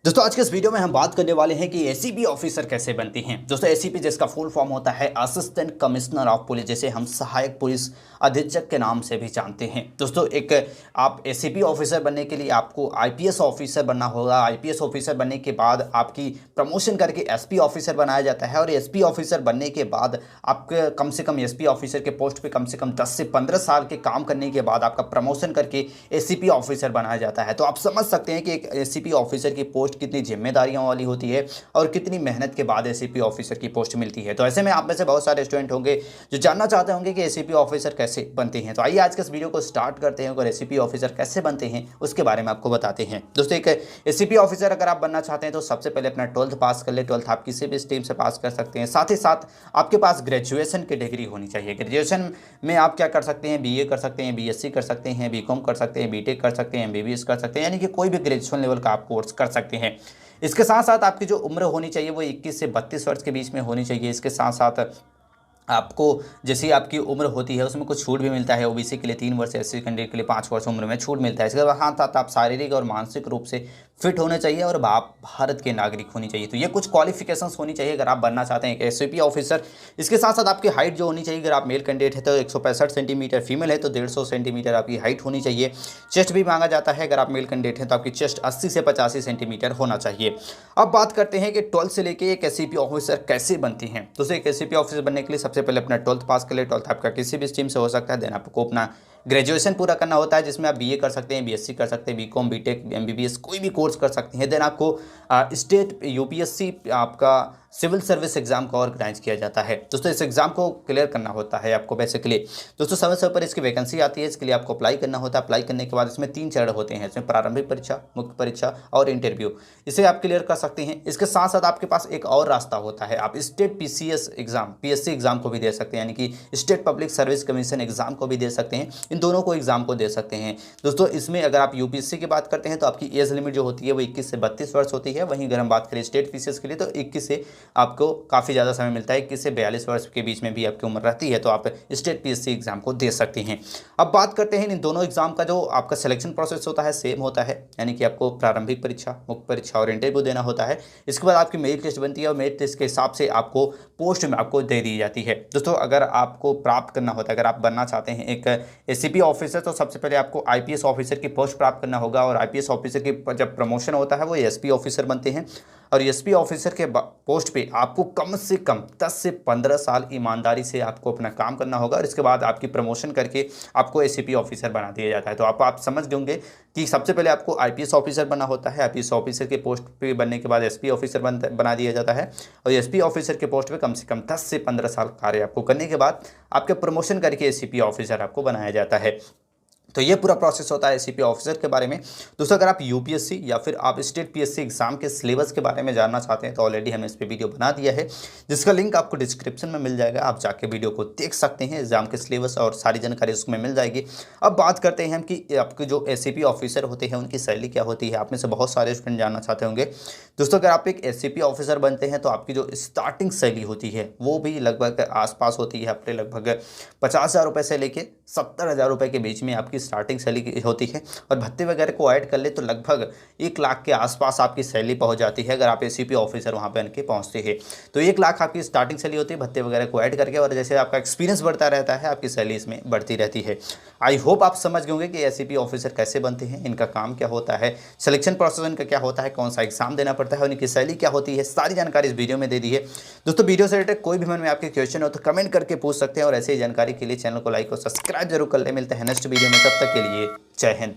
दोस्तों आज के इस वीडियो में हम बात करने वाले हैं कि एसीपी ऑफिसर कैसे बनती हैं। दोस्तों एसीपी जिसका फुल फॉर्म होता है असिस्टेंट कमिश्नर ऑफ पुलिस, जिसे हम सहायक पुलिस अधीक्षक के नाम से भी जानते हैं। दोस्तों एक आप एसीपी ऑफिसर बनने के लिए आपको आईपीएस ऑफिसर बनना होगा। आईपीएस ऑफिसर बनने के बाद आपकी प्रमोशन करके एसपी ऑफिसर बनाया जाता है और एसपी ऑफिसर बनने के बाद आपके कम से कम एसपी ऑफिसर के पोस्ट पे कम से कम 10 से 15 साल के काम करने के बाद आपका प्रमोशन करके एसीपी ऑफिसर बनाया जाता है। तो आप समझ सकते हैं कि एक एसीपी ऑफिसर की पोस्ट कितनी जिम्मेदारियों वाली होती है और कितनी मेहनत के बाद एसीपी ऑफिसर की पोस्ट मिलती है। तो ऐसे में आप में से बहुत सारे स्टूडेंट होंगे जो जानना चाहते होंगे कि एसीपी ऑफिसर कैसे बनते हैं। तो आइए आज के इस वीडियो को स्टार्ट करते हैं और एसीपी ऑफिसर कैसे बनते हैं उसके बारे में आपको बताते हैं। दोस्तों एक एसीपी ऑफिसर अगर आप बनना चाहते हैं तो सबसे पहले अपना 12th पास कर ले। 12th आप किसी भी स्ट्रीम से पास कर सकते हैं। साथ ही साथ आपके पास ग्रेजुएशन की डिग्री होनी चाहिए। ग्रेजुएशन में आप क्या कर सकते हैं, बीए कर सकते हैं, बीएससी कर सकते हैं, बीकॉम कर सकते हैं, बीटेक कर सकते हैं, एमबीबीएस कर सकते हैं, यानी कि कोई भी ग्रेजुएशन लेवल का आप कोर्स कर सकते हैं। इसके साथ साथ आपकी जो उम्र होनी चाहिए वो 21 से 32 वर्ष के बीच में होनी चाहिए। इसके साथ साथ आपको जैसी आपकी उम्र होती है उसमें कुछ छूट भी मिलता है। ओबीसी के लिए 3 वर्ष, एससी कैंडिडेट के लिए 5 वर्ष उम्र में छूट मिलता है। इसके साथ साथ आप शारीरिक और मानसिक रूप से फिट होने चाहिए और आप भारत के नागरिक होनी चाहिए। तो ये कुछ क्वालिफिकेशंस होनी चाहिए अगर आप बनना चाहते हैं एक एसीपी ऑफिसर। इसके साथ साथ आपकी हाइट जो होनी चाहिए, अगर आप मेल कैंडिडेट है तो 165 सेंटीमीटर, फीमेल है तो 150 सेंटीमीटर आपकी हाइट होनी चाहिए। चेस्ट भी मांगा जाता है, अगर आप मेल कैंडिडेट हैं तो आपकी चेस्ट 80 से 85 सेंटीमीटर होना चाहिए। अब बात करते हैं कि 12th से लेके एक एसीपी ऑफिसर कैसे बनती हैं। तो एक एसीपी ऑफिसर बनने के लिए सबसे पहले अपना 12th पास कर ले। 12th आपका किसी भी स्ट्रीम से हो सकता है। देन आपको अपना ग्रेजुएशन पूरा करना होता है, जिसमें आप बीए कर सकते हैं, बीएससी कर सकते हैं, बीकॉम, बीटेक, एमबीबीएस कोई भी कोर्स कर सकते हैं। देन आपको स्टेट यूपीएससी आपका सिविल सर्विस एग्जाम को ऑर्गेनाइज किया जाता है। दोस्तों इस एग्जाम को क्लियर करना होता है आपको बेसिकली। दोस्तों समय समय पर इसकी वैकेंसी आती है, इसके लिए आपको अप्लाई करना होता है। अप्लाई करने के बाद इसमें 3 चरण होते हैं। इसमें प्रारंभिक परीक्षा, मुख्य परीक्षा और इंटरव्यू। इसे आप क्लियर कर सकते हैं। इसके साथ साथ आपके पास एक और रास्ता होता है, आप state PCS exam, PSC exam को भी दे सकते हैं, यानी कि state public service commission exam को भी दे सकते हैं। इन दोनों को एग्जाम को दे सकते हैं। दोस्तों इसमें अगर आप यूपीएससी की बात करते हैं तो आपकी एज लिमिट जो होती है वो 21 से 32 वर्ष होती है। वहीं अगर हम बात करें स्टेट पीसीएस के लिए तो 21 से आपको काफ़ी ज़्यादा समय मिलता है। 21 से 42 वर्ष के बीच में भी आपकी उम्र रहती है, तो आप स्टेट पीएससी एग्जाम को दे सकते हैं। अब बात करते हैं इन दोनों एग्जाम का जो आपका सिलेक्शन प्रोसेस होता है सेम होता है, यानी कि आपको प्रारंभिक परीक्षा, मुख्य परीक्षा और इंटरव्यू देना होता है। इसके बाद आपकी मेरिट लिस्ट बनती है और मेरिट लिस्ट के हिसाब से आपको पोस्ट में आपको दे दी जाती है। दोस्तों अगर आपको प्राप्त करना होता है, अगर आप बनना चाहते हैं एक एसीपी ऑफिसर, तो सबसे पहले आपको आईपीएस ऑफिसर की पोस्ट प्राप्त करना होगा और आईपीएस ऑफिसर की जब प्रमोशन होता है वो एसपी ऑफिसर बनते हैं। और एसपी ऑफिसर के पोस्ट पे आपको कम से कम 10 से 15 साल ईमानदारी से आपको अपना काम करना होगा और इसके बाद आपकी प्रमोशन करके आपको एसीपी ऑफिसर बना दिया जाता है। तो आप समझ होंगे कि सबसे पहले आपको आईपीएस ऑफिसर बनना होता है। आईपीएस ऑफिसर के पोस्ट पे बनने के बाद एसपी ऑफिसर बना दिया जाता है और एसपी ऑफिसर के पोस्ट पे कम से कम 10 से 15 साल कार्य आपको करने के बाद आपके प्रमोशन करके एसीपी ऑफिसर आपको बनाया जाता है। तो ये पूरा प्रोसेस होता है एसीपी ऑफिसर के बारे में। दोस्तों अगर आप यूपीएससी या फिर आप स्टेट पीएससी एग्जाम के सिलेबस के बारे में जानना चाहते हैं तो ऑलरेडी हमने इस पर वीडियो बना दिया है, जिसका लिंक आपको डिस्क्रिप्शन में मिल जाएगा। आप जाके वीडियो को देख सकते हैं, एग्जाम के सिलेबस और सारी जानकारी उसमें मिल जाएगी। अब बात करते हैं हम कि आपके जो एसीपी ऑफिसर होते हैं उनकी सैलरी क्या होती है। आप में से बहुत सारे स्टूडेंट जानना चाहते होंगे। दोस्तों अगर आप एक एसीपी ऑफिसर बनते हैं तो आपकी जो स्टार्टिंग सैलरी होती है वो भी लगभग आसपास होती है अपने लगभग 50,000 रुपये से लेकर 70,000 रुपये के बीच में आपकी स्टार्टिंग सैलरी होती है। और भत्ते वगैरह को ऐड कर ले तो लगभग 1 लाख के आसपास आपकी सैलरी पहुंच जाती है अगर आप एसीपी ऑफिसर वहां पे बनके पहुंचते हैं। तो 1 लाख आपकी स्टार्टिंग सैलरी होती है भत्ते वगैरह को ऐड करके, और जैसे आपका एक्सपीरियंस बढ़ता रहता है आपकी सैलरी इसमें बढ़ती रहती है। आई होप आप समझ गए होंगे कि एसीपी ऑफिसर कैसे बनते हैं, इनका काम क्या होता है, सिलेक्शन प्रोसेस इनका क्या होता है, कौन सा एग्जाम देना पड़ता है और इनकी सैलरी क्या होती है। सारी जानकारी इस वीडियो में दे दी है। दोस्तों वीडियो से रिलेटेड कोई भी मन में आपके क्वेश्चन हो तो कमेंट करके पूछ सकते हैं और ऐसे ही जानकारी के लिए चैनल को लाइक और सब्सक्राइब जरूर कर ले। मिलते हैं नेक्स्ट वीडियो में, तब तक के लिए जय हिंद।